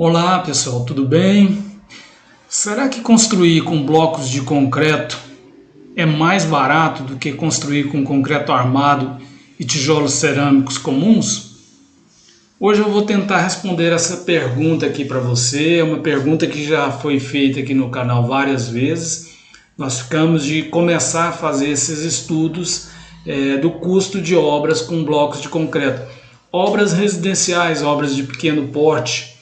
Olá pessoal, tudo bem? Será que construir com blocos de concreto é mais barato do que construir com concreto armado e tijolos cerâmicos comuns? Hoje eu vou tentar responder essa pergunta aqui para você. É uma pergunta que já foi feita aqui no canal várias vezes. Nós ficamos de começar a fazer esses estudos do custo de obras com blocos de concreto. Obras residenciais, obras de pequeno porte,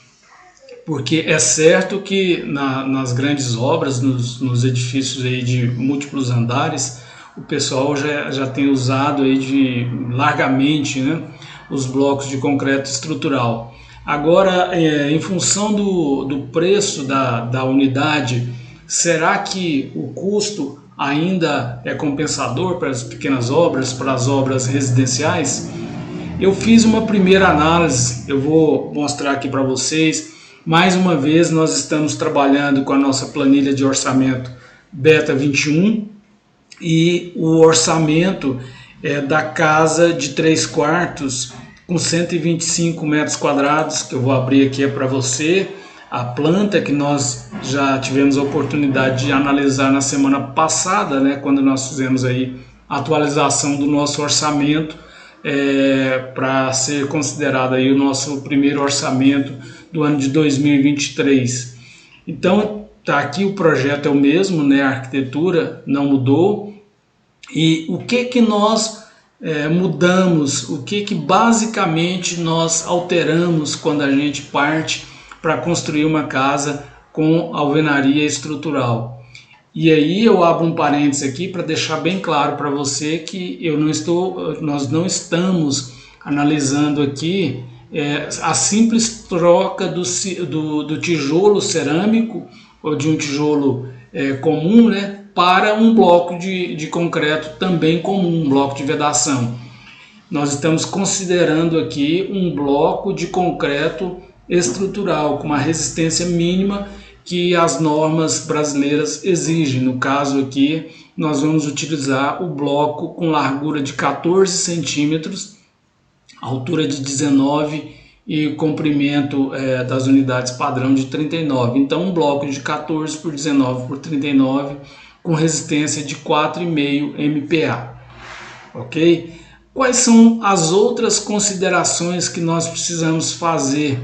porque é certo que nas grandes obras, nos edifícios aí de múltiplos andares, o pessoal já tem usado aí largamente, né, os blocos de concreto estrutural. Agora, em função do preço da unidade, será que o custo ainda é compensador para as pequenas obras, para as obras residenciais? Eu fiz uma primeira análise, eu vou mostrar aqui para vocês. Mais uma vez, nós estamos trabalhando com a nossa planilha de orçamento Beta 21 e o orçamento é da casa de 3 quartos com 125 metros quadrados, que eu vou abrir aqui para você. A planta que nós já tivemos a oportunidade de analisar na semana passada, né, quando nós fizemos aí a atualização do nosso orçamento, para ser considerado aí o nosso primeiro orçamento do ano de 2023. Então, tá aqui, o projeto é o mesmo, né? A arquitetura não mudou. E o que nós mudamos, o que basicamente nós alteramos quando a gente parte para construir uma casa com alvenaria estrutural? E aí eu abro um parênteses aqui para deixar bem claro para você que nós não estamos analisando aqui a simples troca do tijolo cerâmico ou de um tijolo comum, né, para um bloco de concreto também comum, um bloco de vedação. Nós estamos considerando aqui um bloco de concreto estrutural com uma resistência mínima que as normas brasileiras exigem. No caso aqui, nós vamos utilizar o bloco com largura de 14 centímetros, altura de 19 e comprimento das unidades padrão de 39. Então, um bloco de 14 por 19 por 39 com resistência de 4,5 MPa. Ok? Quais são as outras considerações que nós precisamos fazer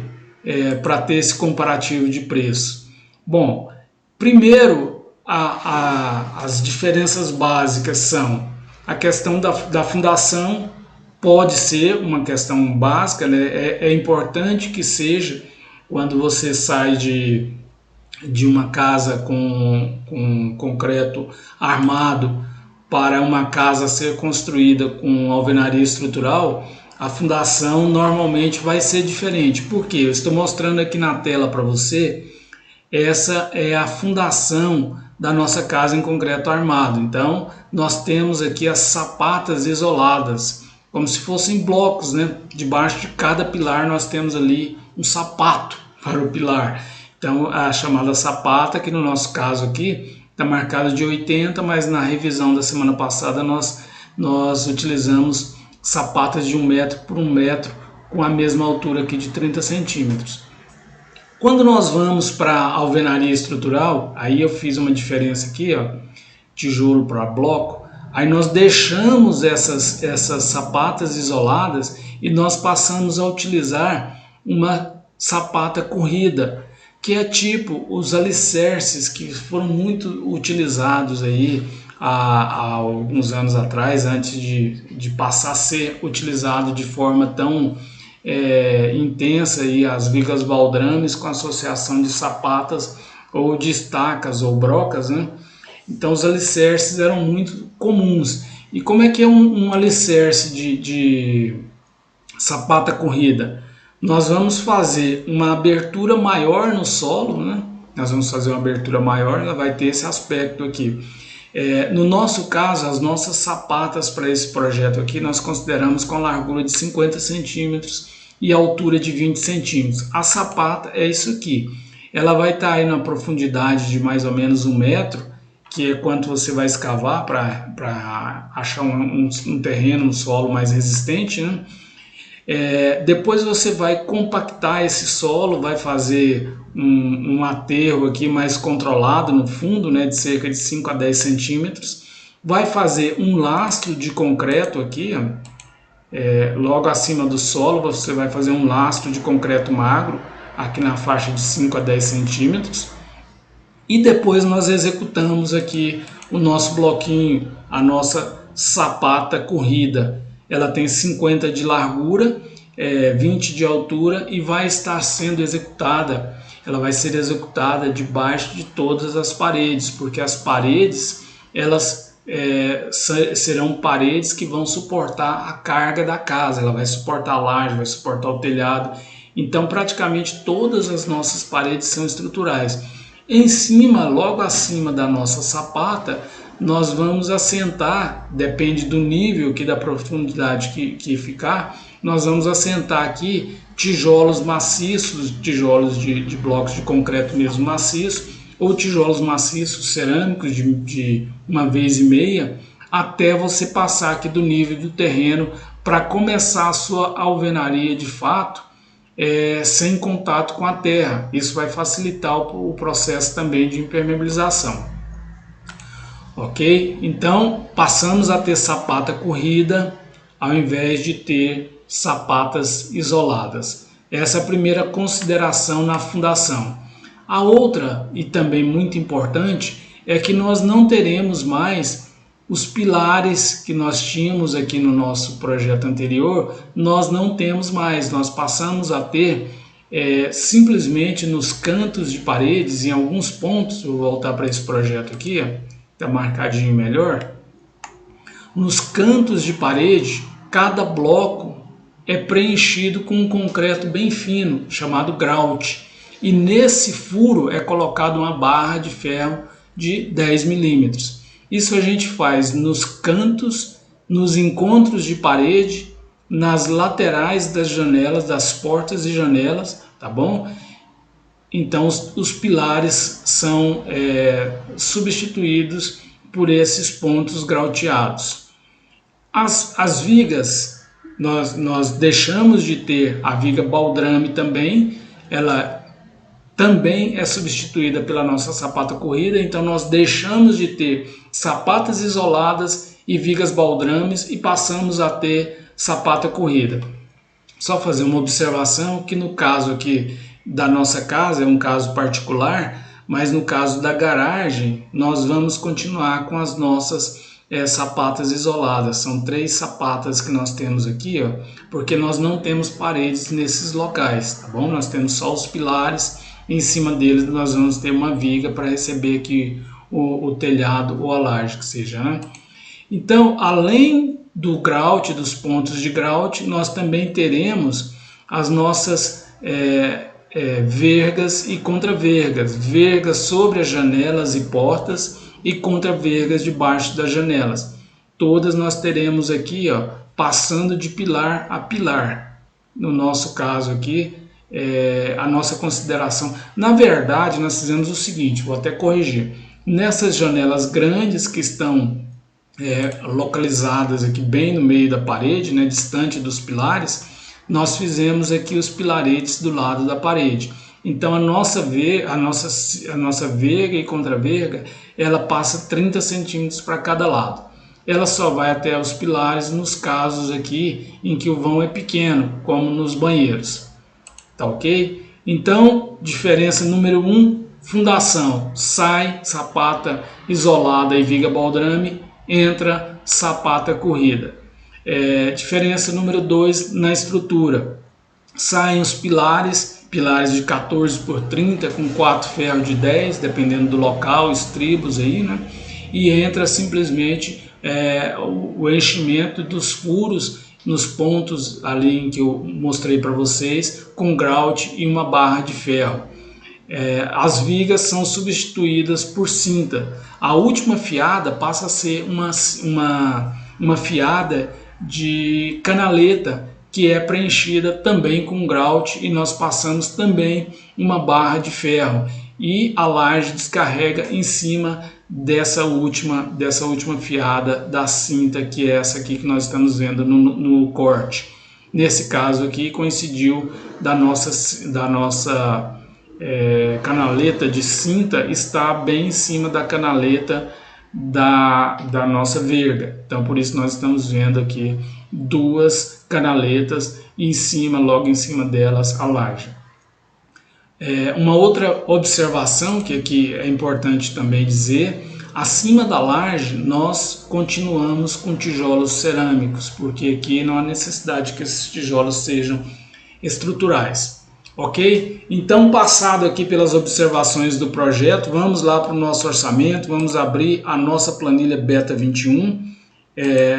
para ter esse comparativo de preço? Bom, primeiro, as diferenças básicas são a questão da fundação. Pode ser uma questão básica, né? É importante que seja quando você sai de uma casa com concreto armado para uma casa ser construída com alvenaria estrutural, a fundação normalmente vai ser diferente. Por quê? Eu estou mostrando aqui na tela para você. Essa é a fundação da nossa casa em concreto armado. Então, nós temos aqui as sapatas isoladas, como se fossem blocos, né? Debaixo de cada pilar nós temos ali um sapato para o pilar. Então, a chamada sapata, que no nosso caso aqui está marcada de 80, mas na revisão da semana passada nós utilizamos sapatas de 1 metro por 1 metro, com a mesma altura aqui de 30 centímetros. Quando nós vamos para a alvenaria estrutural, aí eu fiz uma diferença aqui, ó, tijolo para bloco, aí nós deixamos essas sapatas isoladas e nós passamos a utilizar uma sapata corrida, que é tipo os alicerces que foram muito utilizados aí há alguns anos atrás, antes de passar a ser utilizado de forma tão intensa aí as vigas baldrames com associação de sapatas ou de estacas ou brocas, né? Então os alicerces eram muito comuns. E como é que é um alicerce de sapata corrida? Nós vamos fazer uma abertura maior no solo, né? Nós vamos fazer uma abertura maior, ela vai ter esse aspecto aqui. No nosso caso, as nossas sapatas para esse projeto aqui, nós consideramos com a largura de 50 centímetros e a altura de 20 centímetros. A sapata é isso aqui. Ela vai estar aí na profundidade de mais ou menos 1 metro, que é quanto você vai escavar para achar um terreno, um solo mais resistente, né? Depois você vai compactar esse solo, vai fazer um aterro aqui mais controlado no fundo, né, de cerca de 5 a 10 centímetros. Vai fazer um lastro de concreto aqui, ó, logo acima do solo você vai fazer um lastro de concreto magro, aqui na faixa de 5 a 10 centímetros. E depois nós executamos aqui o nosso bloquinho, a nossa sapata corrida. Ela tem 50 de largura, 20 de altura e vai estar sendo executada. Ela vai ser executada debaixo de todas as paredes, porque as paredes elas serão paredes que vão suportar a carga da casa. Ela vai suportar a laje, vai suportar o telhado. Então praticamente todas as nossas paredes são estruturais. Em cima, logo acima da nossa sapata, nós vamos assentar, depende do nível aqui, da profundidade que ficar, nós vamos assentar aqui tijolos maciços, tijolos de blocos de concreto mesmo maciço, ou tijolos maciços cerâmicos de 1,5 vezes, até você passar aqui do nível do terreno para começar a sua alvenaria de fato, sem contato com a terra. Isso vai facilitar o processo também de impermeabilização. Ok? Então passamos a ter sapata corrida ao invés de ter sapatas isoladas. Essa é a primeira consideração na fundação. A outra, e também muito importante, é que nós não teremos mais os pilares que nós tínhamos aqui no nosso projeto anterior, nós não temos mais. Nós passamos a ter simplesmente nos cantos de paredes, em alguns pontos, vou voltar para esse projeto aqui, está marcadinho melhor. Nos cantos de parede, cada bloco é preenchido com um concreto bem fino, chamado grout. E nesse furo é colocado uma barra de ferro de 10 milímetros. Isso a gente faz nos cantos, nos encontros de parede, nas laterais das janelas, das portas e janelas, tá bom? Então os pilares são substituídos por esses pontos grauteados. As vigas, nós deixamos de ter a viga baldrame também, ela também é substituída pela nossa sapata corrida, então nós deixamos de ter sapatas isoladas e vigas baldrames e passamos a ter sapata corrida. Só fazer uma observação que no caso aqui da nossa casa é um caso particular, mas no caso da garagem nós vamos continuar com as nossas sapatas isoladas. São 3 sapatas que nós temos aqui, ó, porque nós não temos paredes nesses locais, tá bom? Nós temos só os pilares, em cima deles nós vamos ter uma viga para receber aqui o telhado ou a laje que seja, né? Então, além do grout, dos pontos de grout, nós também teremos as nossas vergas e contravergas, vergas sobre as janelas e portas e contravergas debaixo das janelas. Todas nós teremos aqui, ó, passando de pilar a pilar. No nosso caso aqui, a nossa consideração. Na verdade, nós fizemos o seguinte, vou até corrigir. Nessas janelas grandes que estão localizadas aqui bem no meio da parede, né, distante dos pilares, nós fizemos aqui os pilaretes do lado da parede. Então a nossa verga e contraverga, ela passa 30 centímetros para cada lado. Ela só vai até os pilares nos casos aqui em que o vão é pequeno, como nos banheiros. Tá ok? Então, diferença número 1, fundação, sai sapata isolada e viga baldrame, entra sapata corrida. Diferença número 2, na estrutura, saem os pilares de 14 por 30 com 4 ferros de 10, dependendo do local, estribos aí, né? E entra simplesmente o enchimento dos furos nos pontos ali em que eu mostrei para vocês, com grout e uma barra de ferro. As vigas são substituídas por cinta. A última fiada passa a ser uma fiada de canaleta, que é preenchida também com grout, e nós passamos também uma barra de ferro. E a laje descarrega em cima dessa última fiada da cinta, que é essa aqui que nós estamos vendo no corte. Nesse caso aqui coincidiu da nossa canaleta de cinta estar bem em cima da canaleta da nossa verga. Então por isso nós estamos vendo aqui duas canaletas e logo em cima delas a laje. Uma outra observação que aqui é importante também dizer: acima da laje nós continuamos com tijolos cerâmicos, porque aqui não há necessidade que esses tijolos sejam estruturais. Ok? Então, passado aqui pelas observações do projeto, vamos lá para o nosso orçamento, vamos abrir a nossa planilha Beta 21.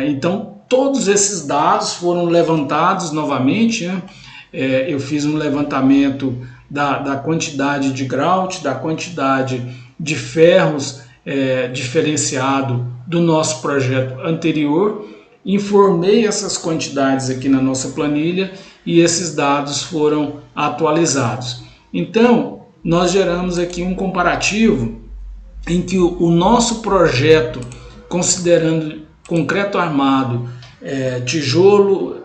Então, todos esses dados foram levantados novamente, né? Eu fiz um levantamento da quantidade de grout, da quantidade de ferros diferenciado do nosso projeto anterior, informei essas quantidades aqui na nossa planilha e esses dados foram atualizados. Então, nós geramos aqui um comparativo em que o nosso projeto, considerando concreto armado, tijolo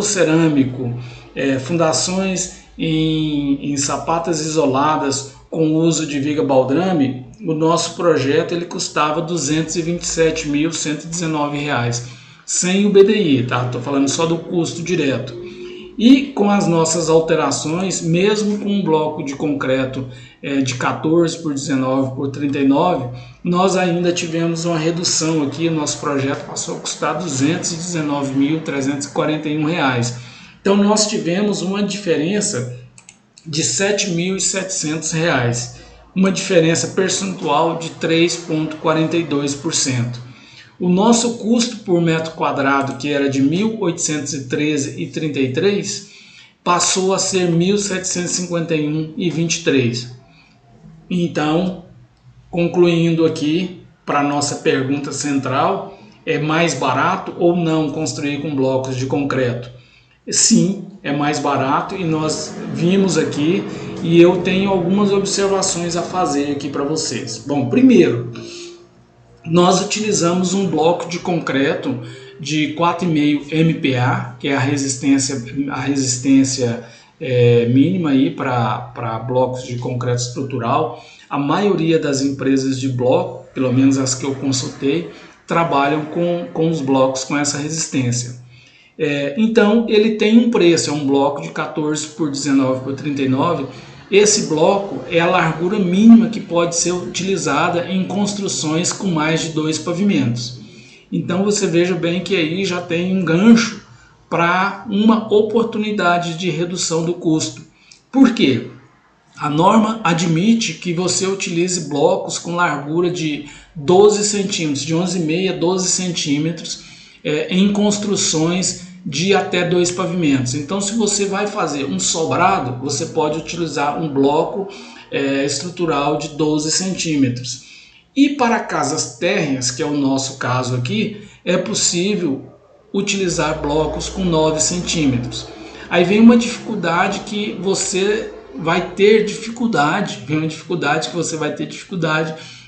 cerâmico, fundações em sapatas isoladas com uso de viga baldrame, o nosso projeto ele custava R$ 227.119, sem o BDI, tá? Estou falando só do custo direto. E com as nossas alterações, mesmo com um bloco de concreto de 14 por 19 por 39, nós ainda tivemos uma redução aqui. O nosso projeto passou a custar R$ 219.341. Então nós tivemos uma diferença de R$ 7.700, uma diferença percentual de 3,42%. O nosso custo por metro quadrado, que era de R$ 1.813,33, passou a ser R$ 1.751,23. Então, concluindo aqui para a nossa pergunta central, é mais barato ou não construir com blocos de concreto? Sim, é mais barato, e nós vimos aqui e eu tenho algumas observações a fazer aqui para vocês. Bom, primeiro, nós utilizamos um bloco de concreto de 4,5 MPa, que é a resistência mínima para blocos de concreto estrutural. A maioria das empresas de bloco, pelo menos as que eu consultei, trabalham com os blocos com essa resistência. Então ele tem um preço, é um bloco de 14 por 19 por 39. Esse bloco é a largura mínima que pode ser utilizada em construções com mais de 2 pavimentos. Então você veja bem que aí já tem um gancho para uma oportunidade de redução do custo. Por quê? A norma admite que você utilize blocos com largura de 12 centímetros, de 11,5 a 12 centímetros, em construções de até 2 pavimentos. Então, se você vai fazer um sobrado, você pode utilizar um bloco estrutural de 12 centímetros. E para casas térreas, que é o nosso caso aqui, é possível utilizar blocos com 9 centímetros. Aí vem uma dificuldade que você vai ter dificuldade,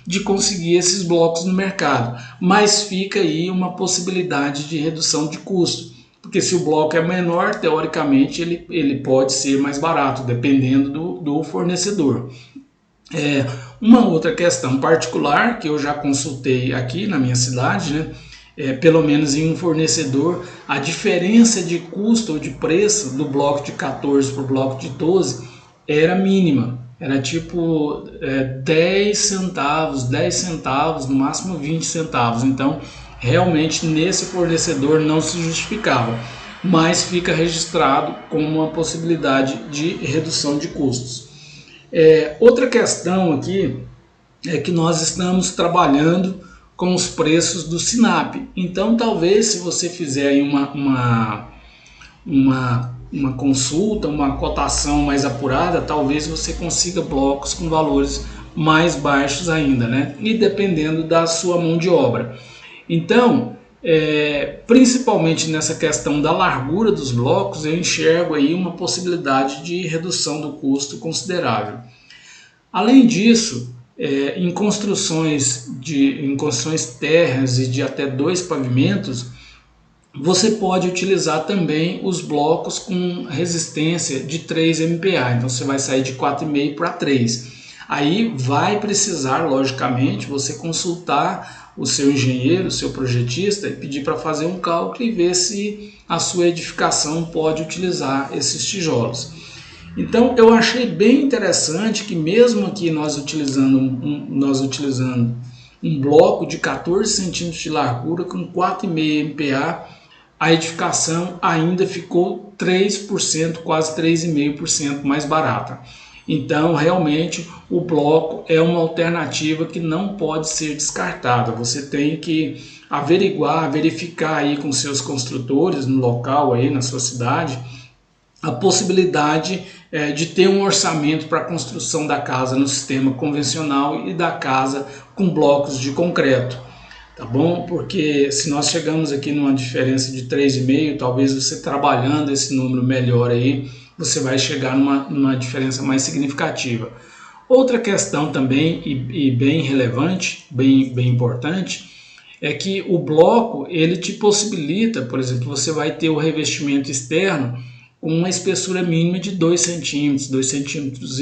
de conseguir esses blocos no mercado, mas fica aí uma possibilidade de redução de custo, porque se o bloco é menor, teoricamente ele pode ser mais barato, dependendo do fornecedor. Uma outra questão particular que eu já consultei aqui na minha cidade, né? Pelo menos em um fornecedor, a diferença de custo ou de preço do bloco de 14 para o bloco de 12 era mínima, era tipo 10 centavos, no máximo 20 centavos. Então realmente nesse fornecedor não se justificava, mas fica registrado como uma possibilidade de redução de custos. Outra questão aqui é que nós estamos trabalhando com os preços do Sinap. Então talvez, se você fizer aí uma consulta, uma cotação mais apurada, talvez você consiga blocos com valores mais baixos ainda, né? E dependendo da sua mão de obra. Então, principalmente nessa questão da largura dos blocos, eu enxergo aí uma possibilidade de redução do custo considerável. Além disso, em construções térreas e de até 2 pavimentos, Você pode utilizar também os blocos com resistência de 3 MPa, então você vai sair de 4,5 para 3. Aí vai precisar, logicamente, você consultar o seu engenheiro, o seu projetista e pedir para fazer um cálculo e ver se a sua edificação pode utilizar esses tijolos. Então eu achei bem interessante que mesmo aqui nós utilizando um bloco de 14 centímetros de largura com 4,5 MPa, a edificação ainda ficou 3%, quase 3,5% mais barata. Então, realmente, o bloco é uma alternativa que não pode ser descartada. Você tem que averiguar, verificar aí com seus construtores no local, aí na sua cidade, a possibilidade de ter um orçamento para a construção da casa no sistema convencional e da casa com blocos de concreto. Tá bom? Porque se nós chegamos aqui numa diferença de 3,5, talvez você trabalhando esse número melhor aí, você vai chegar numa diferença mais significativa. Outra questão também, e bem relevante, bem importante, é que o bloco, ele te possibilita, por exemplo, você vai ter o revestimento externo com uma espessura mínima de 2 centímetros, 2,5 centímetros,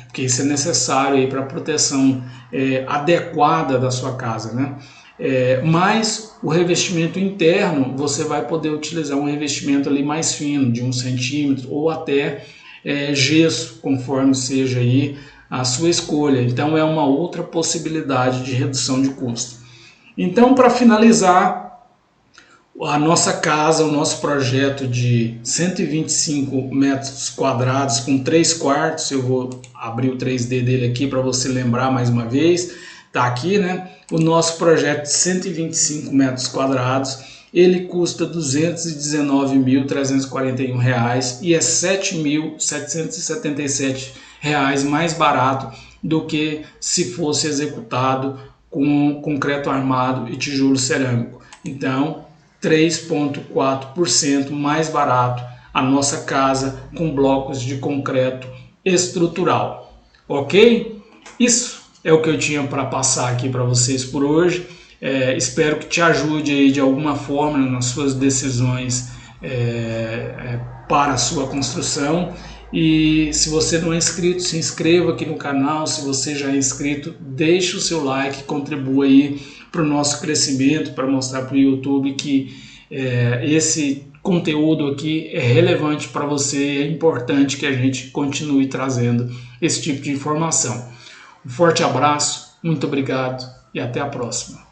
porque isso é necessário para a proteção adequada da sua casa, né? Mas o revestimento interno, você vai poder utilizar um revestimento ali mais fino, de 1 centímetro, ou até gesso, conforme seja aí a sua escolha. Então é uma outra possibilidade de redução de custo. Então, para finalizar, a nossa casa, o nosso projeto de 125 metros quadrados com 3 quartos, eu vou abrir o 3D dele aqui para você lembrar mais uma vez, tá aqui, né? O nosso projeto de 125 metros quadrados, ele custa R$ 219.341 e é R$ 7.777 mais barato do que se fosse executado com concreto armado e tijolo cerâmico. Então, 3,4% mais barato a nossa casa com blocos de concreto estrutural. Ok? Isso é o que eu tinha para passar aqui para vocês por hoje. Espero que te ajude aí de alguma forma nas suas decisões para a sua construção. E se você não é inscrito, se inscreva aqui no canal. Se você já é inscrito, deixe o seu like, contribua aí para o nosso crescimento, para mostrar para o YouTube que esse conteúdo aqui é relevante para você, é importante que a gente continue trazendo esse tipo de informação. Um forte abraço, muito obrigado e até a próxima.